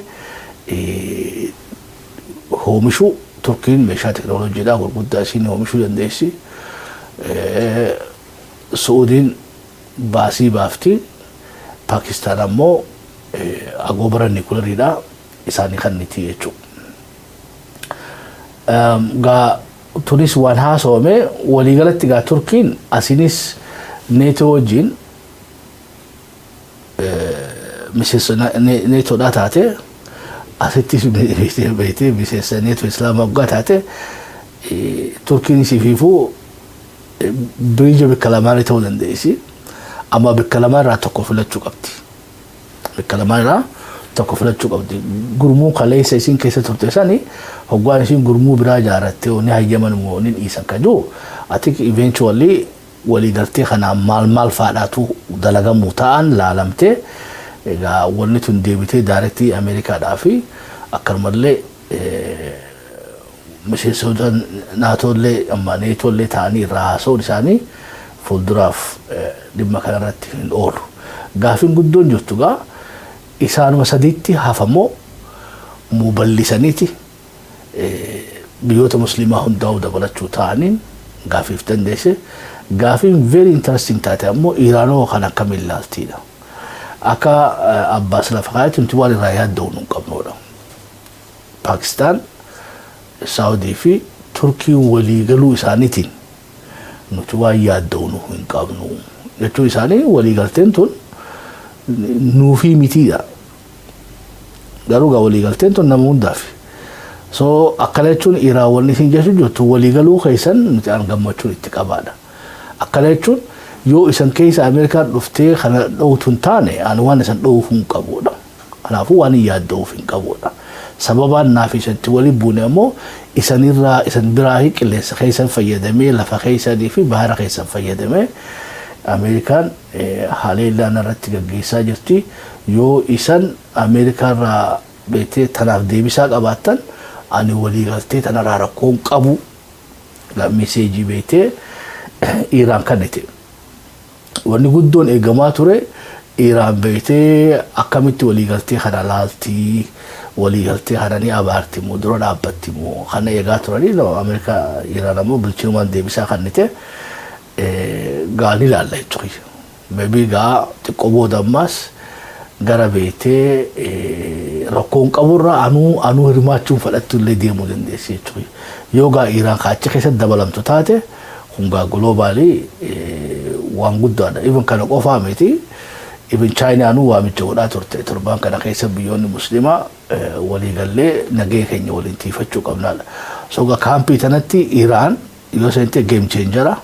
هو مشو تركين مشا تكنولوجيا دا والقداسين هو مشو دنديسي سعودين باسي بافتي Pakistan ammoo agoobara nuclear isaanii kanniti jechuudha. Gaa turis waan haasawame waliigalatti gaa Turkiin asinis NATO wajjin miseensa NATOdhaa taate asittis beekte miseensa NATO Islaama waggaa taate Turkiin isiifuu biyya bakka lamaan ta'uu dandeessi. Amma bakka lamaan irraa tokko filachuu qabdi. Bakka lamaan irraa tokko filachuu qabdi. Gurmuu kaleessa isin keessa turte sani hoggaan isin gurmuu biraa ijaarratte oni hayyaman moo ni dhiisan kan jiru ati eventually waliigaltee kana maal faadhaatu dalagamuu ta'an laalamte egaa wanni tun deebitee daarektii Ameerikaadhaa fi akkanumallee miseensa naatollee amma neetollee ta'anii irraa haasa'uun isaanii fuulduraaf dhimma kanarratti hin oolu. Gaaffiin guddoon jirtu gaa isaanuma sadiitti hafamoo muballisaniiti biyyoota musliimaa hundaa'uu dabalachuu ta'aniin gaaffiif dandeesse. Gaaffiin very interesting taate ammoo Iraanoo kan akkamiin ilaaltiidha. Akka Abbaas lafa kaayatti nuti waan irraa yaadda'uu hin qabnudha. Pakistaan, Saawudii fi Turkiin waliigaluu isaaniitiin nuti waan yaadda'uu hin qabnu jechuun isaanii waliigalteen tun nuufii mitiidha. Garuu gaa waliigalteen tun nama hundaaf. So akkana jechuun Iraan wanni isin jechuun jirtu waliigaluu keessan nuti aan gammachuun itti qabaadha. Akkana jechuun yoo isan keessa Ameerikaan dhuftee kana dhowutu hin taane aan waan isan dhowuuf hin qabudha. Kanaafuu waan yaadda'uuf hin qabudha. Sababaan naaf isatti wali buune ammoo isanirraa isan biraa qilleensa keessan fayyadamee lafa keessanii fi bahara keessan fayyadamee Ameerikaan haleellaan irratti gaggeessaa jirti. Yoo isan Ameerikaarraa beektee tanaaf deebisaa qabaattan ani waliigaltee tanarraa rakkoon qabu meeseejii beektee Iraan kannite. Wanni guddoon eegamaa ture Iraan beektee akkamitti waliigaltee kana laaltii waliigaltee kana ni abaarti moo dura dhaabbatti moo kana eegaa turanii Ameerikaa Iraan ammoo bilchinumaan deebisaa kannite gaanii laalla jechuudha. Maybe gaa xiqqoo booda ammas gara beektee rakkoon qaburraa anuu hirmaachuun fudhattu illee deemuu dandeessi jechuudha. Yoo gaa Iraan kaachi keessatti dabalamtu taate hungaa globaalii waan guddaadha. Even kana qofaa miti. Even Chaayinaanuu waamicha godhaa turte torbaan kana keessa biyyoonni musliimaa waliigallee nagee keenya waliin tiifachuu qabnaadha. So gaa kaampii tanatti Iraan yoo seente game changera,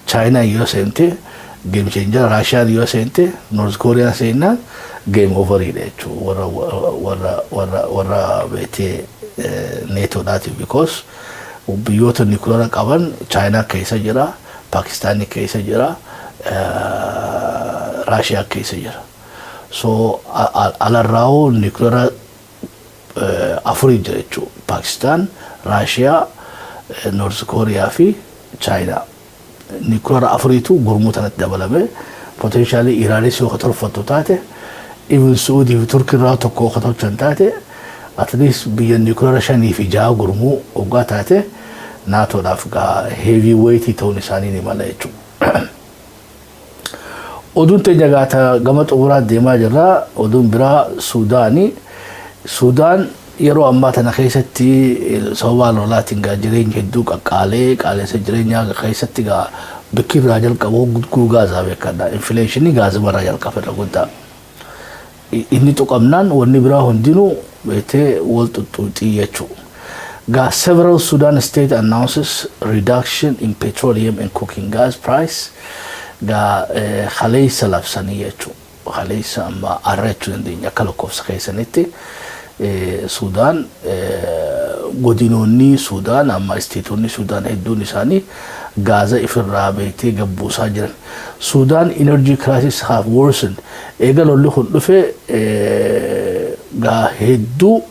Chaayinaa yoo seente game changer, Raashiyaan yoo seente North Korea seenaan game overidha jechuudha warra beektee neetoodhaatiif because biyyoota nuclear qaban Chaayinaa keessa jira, Pakistaanii keessa jira, Raashiyaa keessa jira. So alarraa'oo nuclear afurii jira jechuudha. Pakistaan, Raashiyaa, North Korea fi Chaayinaa. Nuclear afuriitu gurmuu tanatti dabalame. Potentially Iraanis yoo katorfattu taate, even Saudii fi Turkii irraa tokko katorchan taate, at least biyya nuclear 5 fi 6 gurmuu waggaa taate naatoodhaaf gaa heavy weight ta'uun isaanii ni mala jechuudha. Oduun teenya gaata gama xumuraa deemaa jirra. Oduun biraa Suudaanii. Suudaan yeroo ammaa tana keessatti sababa lolaatiin gaa jireenya hedduu qaqqaalee qaalessa jireenyaa keessatti gaa bikki irraa jalqabu gudguu gaazaa beekadha. Infleeshinii gaazuma irraa jalqaba guddaa. Inni tuqamnaan wanni biraa hundinuu beektee wal xuxuuxii jechuudha. Several Sudan state announces reduction in petroleum and cooking gas price. Khaleessa labsanii jechuudha. Khaleessa amma arrachuu dandeenya akka lakkoofsa keessanitti Sudan godinoonni Sudan amma isteetonni Sudan hedduun isaanii gaaza ifirraa beektee gabbuusaa jiran. Sudan energy crisis have worsened. Eega lolli kun dhufe hedduu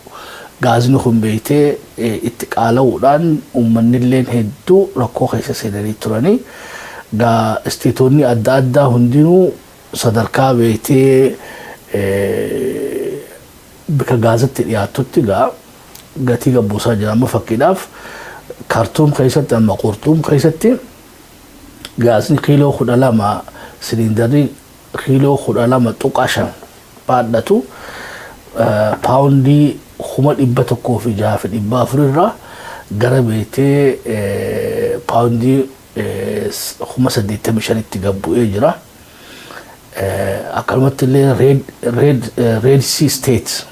gaazni kun beektee itti qaala'uudhaan uummanni hedduu rakkoo keessa seenanii turanii. Isteetonni adda addaa hundinuu sadarkaa beektee bika gaazatti dhiyaatutti gatii gabbuusaa jira. Amma fakkiidhaaf Kaartuum keessatti Qurxuum keessatti gaazni kiiloo 12 siliindarii kiiloo 12.5 baadhatu paawundii 1,104 irraa gara beetee paawundii 85,000 gabbu'ee jira. Akkanumatti illee Red Sea States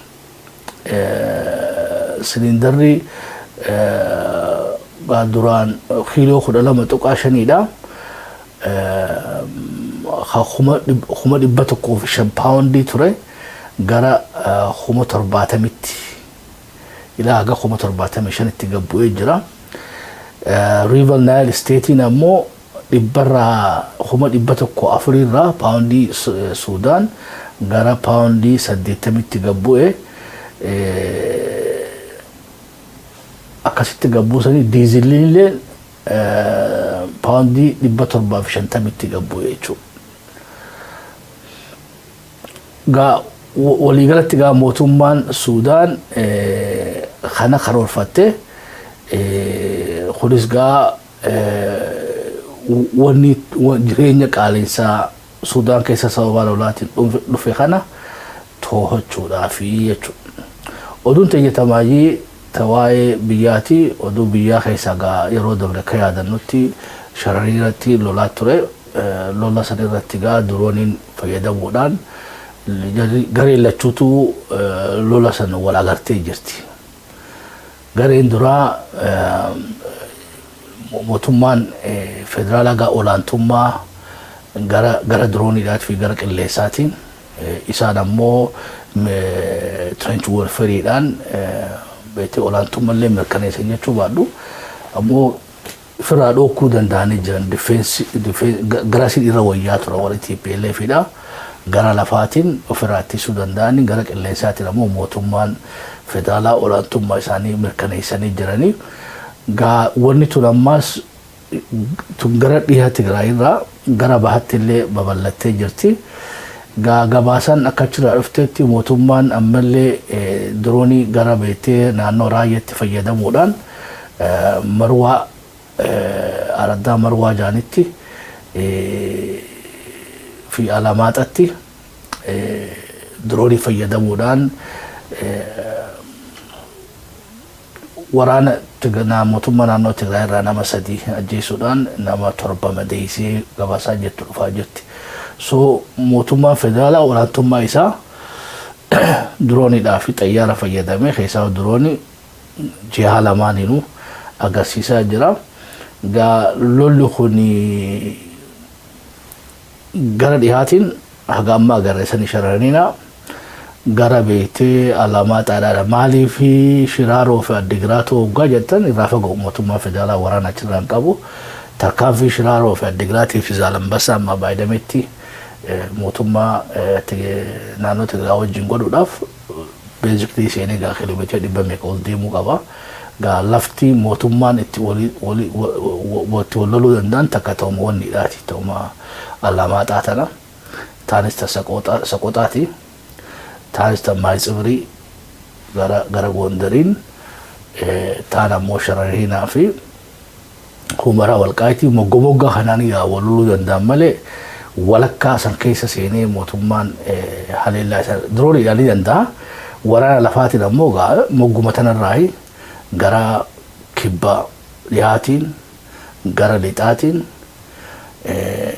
silindarri duraan kiiloo 12.5 dha. 1,105 paawundii ture gara 70,000 ilaa haga 75,000 gabbu'ee jira. River Nile State ammoo dhibbarraa 104 irraa paawundii Suudaan gara paawundii 80 gabbu'ee akkasitti gabbuusanii diiziliin illee paawundii 750 gabbu'ee jechuudha. Waliigalatti mootummaan Suudaan kana karoorfatte kunis wanni jireenya qaaleensaa Suudaan keessa sababa lolaatiin dhufe kana to'achuudhaafi jechuudha. Oduun xiyyeeffamaayii tawaa'ee biyyaati. Oduu biyyaa keessaa yeroo dabre akka yaadannutti shararii irratti lolaa ture. Lola san irratti durooniin fayyadamuudhaan gareen lachuutu lola san wal agartee jirti. Gareen duraa mootummaan federaalaa olaantummaa gara dirooniidhaati fi gara qilleensaatiin isaan ammoo trench warfareedhaan beetee olaantummaa illee mirkaneessan jechuu baadhu ammoo firraa dhookuu danda'anii jiran garasiin irra wayyaa tura warri TPLFidha. Gara lafaatiin ofirraa ittisuu danda'anii gara qilleensaatiin ammoo mootummaan federaalaa olaantummaa isaanii mirkaneessanii jiranii. Wanni tun ammaas gara dhiha Tigraay irraa gara bahaatti illee babal'attee jirti. Gabaasan akka achirraa dhufteetti mootummaan ammallee diroonii gara beetee naannoo raayyaatti fayyadamuudhaan marwaa araddaa marwaa jaanitti fi Alamaataatti diroonii fayyadamuudhaan waraana mootummaa naannoo Tigraay irraa nama 3 ajjeesuudhaan nama 7 madeessee gabaasaa jettu dhufaa jirti. So mootummaan federaalaa olaantummaa isaa dirooniidhaa fi xayyaara fayyadamee keessaa diroonii jiha lamaaniinuu agarsiisaa jira. Lolli kun gara dhihaatiin haga ammaa agarreessanii shararaniina gara beetee Alamaataadha. Maaliif Shiraaroo fi Addigiraatoo hoggaa jettan irraa fagoo mootummaa federaalaa waraana achirraan qabu. Tarkaanfii Shiraaroo fi Addigiraatiif Zaalambassaa amma baay'adametti mootummaa naannoo Tigraay wajjin godhuudhaaf beeziktii seenee kiiloomeetira 100 ol deemuu qaba. Lafti mootummaan itti wal loluu danda'an takka ta'uma wanniidhaati ta'uma Alamaaxaa tana. Taanis Saqooxaati. Taanis Maayitsibirii gara Gondariin taan ammoo Sharariinaa fi Humaraa Walqaayitii mogga kanaan wal loluu danda'an malee walakkaa san keessa seenee mootummaan haleellaa isa dirooniidhaan ni danda'a. Waraana lafaatiin ammoo mogguma tanarraa gara kibbaa dhihaatiin gara lixaatiin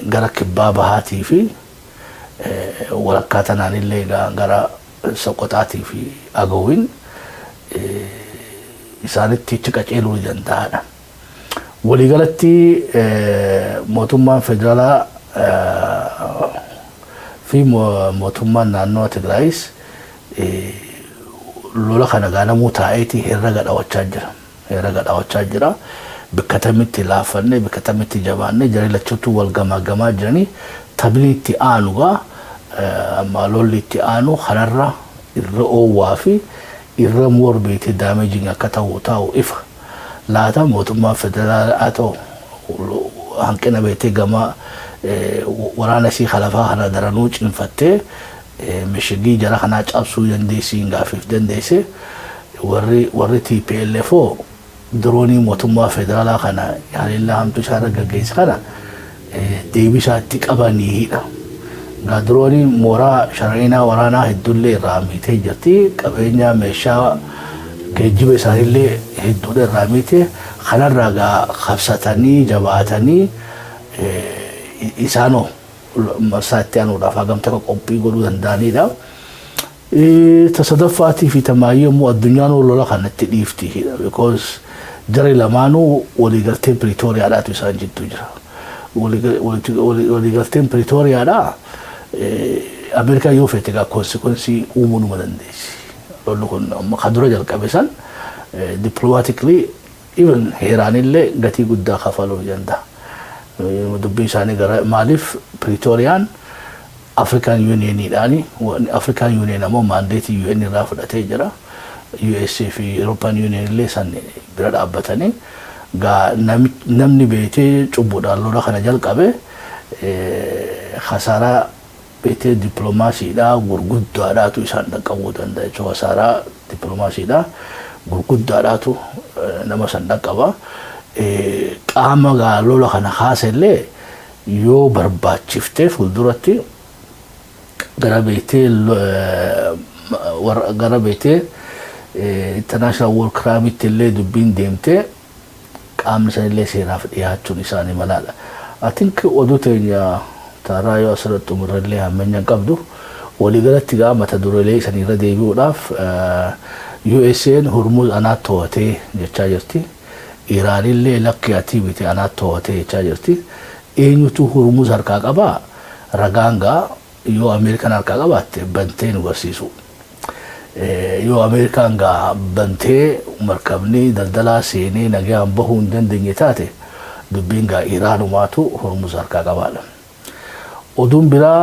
gara kibbaa bahaatii fi walakkaa tanaan illee gara Soqoxaatii fi Agawiin isaanitti itti qaceeluu danda'adha. Waliigalatti mootummaan federaalaa fi mootummaan naannoo Tigraayis lola kana gaanamuu taa'eeti herraga dhaawachaa jira. Bakka tamitti laafannee bakka tamitti jabaannee jaree lachuutu wal gamaa jiranii taphni itti aanugaa amma lolli itti aanu kanarra irra oowwaa fi irra morbeetii daameejiin akka ta'u ifa. Laata mootummaan federaalaa haa ta'u hanqina beetee gama waraana isii khalafaa kana daranuu cinfattee mishigii jara kanaa cabsuu dandeessii gaafiif dandeesse warri TPLF diroonii mootummaa federaalaa kana haleellaa hamtuu isaarra gaggeessa kana deebisaatti qabaniidha. قادروني مورا شرعينا ورانا هدولي راميتي جرتي قبينيا ميشا كيجيب إساني اللي هدولي راميتي خلال راقا خبصتاني جباتاني إسانو مرساتيانو رافا قمتك قبي قولو دنداني دا تصدفاتي في تمايم الدنيا نولو لخانة تليفتي because جري لمانو ولي قرتين بريتوريا لا تسان جدو جرا ولي قرتين بريتوريا لا أمريكا يوفيتك كونسيكونسي أمونو مدنديسي لولو كن مخدرة جل كبسان diplomatically even هيراني اللي قتي قد خفلو جندا مدبي ساني قرأ مالف بريتوريان African Union إيراني African Union أمو mandate UN رافض أتجرا USA في European Union اللي سان برد أبتاني غا نمني بيتي چوبود الله رخنا جل كابه خسارة بيتي دبلوماسي دا غرغد داراتو إسان دقاودن دا چو خسارة دبلوماسي دا غرغد داراتو نما سان دقاوا قاما غا الله رخنا خاص اللي يو برباد شفته فلدرتي غربيتي international war crime اللي دبين ديمتي قام نسان اللي سيراف ياتشو نساني ملالا I think ودوتين يا تارا يو أسرت أمر اللي همين ينقبدو ولي قلت تيغا متدور اللي ساني ردي بيولاف USA هرموز أنا تواتي جتشاجرتي إيراني اللي لقياتي بيتي أنا تواتي جتشاجرتي إينيو تو هرموز هركاك أبا رغانغا يو أمريكان هركاك أبا بنتين ورسيسو يو أمريكان غا بنتي مركبني دلدلا سيني نجيان بهون دندن يتاتي دبين غا إيران وماتو هرموز هركاك أبا ودون بلا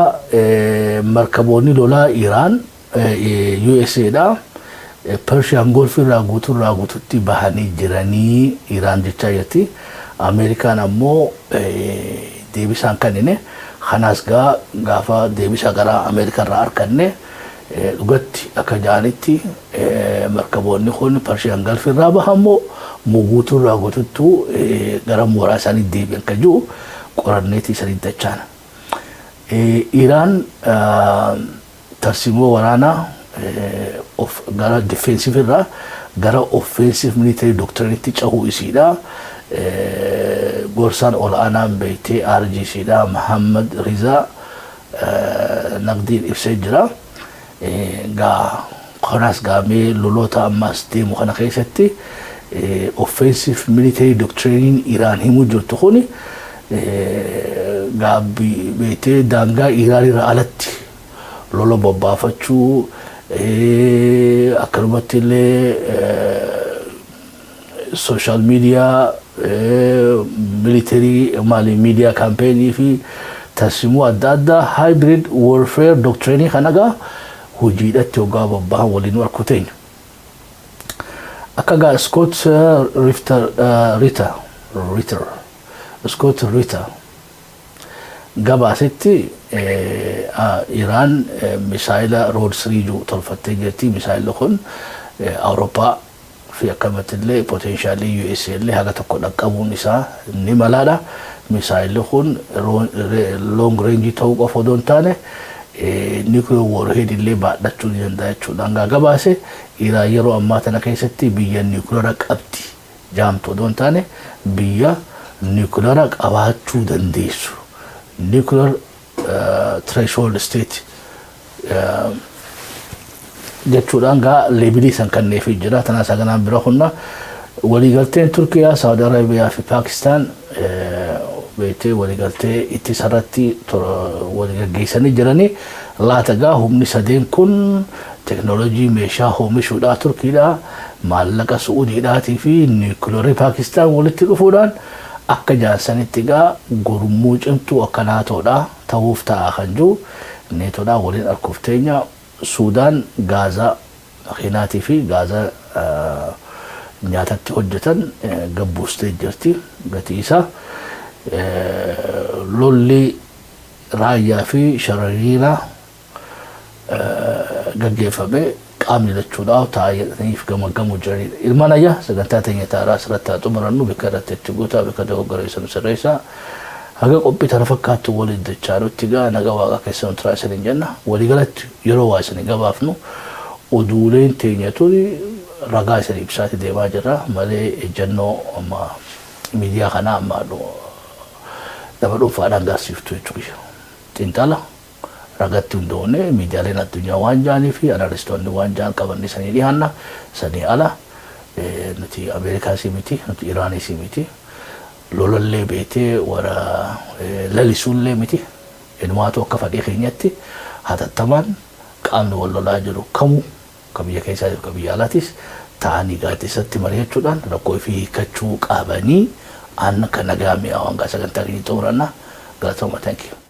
مركبوني لولا إيران USA دا Persian Gulf راغوتو تي بحاني جراني إيران جتايتي أمريكان أمو ديبسان كنيني خناس غافا ديبسا غرا أمريكان رار كنيني لغتي أكجانيتي مركبوني خون Persian Gulf رابا همو راغوتو تو غرا موراساني ديبين كجو قرانيتي سرين تجان إيران ترسيمو ورانا gara defensive ra gara offensive military doctrine tichahu isida gorsan ol anam beite RGC da Muhammad Riza naqdir ifsajra ga qanas game lolota amasti mukhana khaysati offensive military doctrine Iran himu jirtu khoni ga beite danga Iran ra alatti lolo bobbafachu أكرمت لي social media military مالي media campaign في تسمو أدادا hybrid warfare doctrine خناقا وجيدت يوغا بابا ولين وركوتين أكاقا سكوت ريتر سكوت ريتا قبا ستي إيران مسائل رود سريجو طرفتي جتي مسائل لخن أوروبا في أكمة اللي potentially USA اللي هذا تكون أكابو نساء نمالا مسائل لخن long range توقع فدون تاني nuclear warhead اللي بعد تشون يندايتشو دانغا قباسي إذا يرو أماتنا كيستي بيا نيوكليرك أبتي جام تودون تاني بيا نيوكليرك أباتشو دنديسو nuclear threshold state jechuudhaan gaa leebilii san kanneefii jira tanaa saganaan bira hunna waliigalteen Turkiyaa Saudi Arabiyaa fi Pakistan beetee waliigaltee itti sarratti waliigaggeessanii jiranii laata gaa humni sadeen kun teknoolojii meeshaa oomishuudhaa Turkiidhaa maallaqa Suudiidhaatii fi nuclearii Pakistan walitti dhufuudhaan akka jaansanitti gaa gurmuu cimtuu akka naatoodha ta'uuf ta'a kan jiru neetoodha waliin arkufteenya Suudaan Gaazaa makiinaatii fi Gaazaa nyaatatti hojjetan gabbuustee jirti gatii isaa lolli raayyaa fi sharariina gaggeeffame qaamni lachuudhaaf taa'aniif gamaggamu jiranidha. Ilmaan ayyaa sagantaa teenya taaraa asirratti haa xumurannu bakka irratti itti guutaa bakka dogoggoreessan sirreessaa haga qophii tana fakkaattu waliin dachaanutti gaa naga waaqa keessa nu tiraasanii jenna waliigalatti yeroo waa isin gabaafnu oduuleen teenya turi ragaa isin ibsaati deemaa jirra malee ejjennoo amma miidiyaa kana amma nama dhuunfaadhaan gaasiiftu jechuudha. Xiinxala ragatti hundoone miidiyaaleen addunyaa waan jaanii fi analistoonni waan jaan qaban sanii dhiyaanna sanii ala nuti Ameerikaasii miti nuti Iraaniisii miti lolallee beetee wara lalisuullee miti ilmaatu akka fadhii keenyatti hatattamaan qaamni wal lolaa jiru kamuu ka biyya keessaa jiru ka biyya alaatis ta'anii gaazexeessatti mari'achuudhaan rakkoo fi hiikachuu qabanii an kan nagaa mi'aawaan sagantaa keenya xumuranna galatooma. Thank you.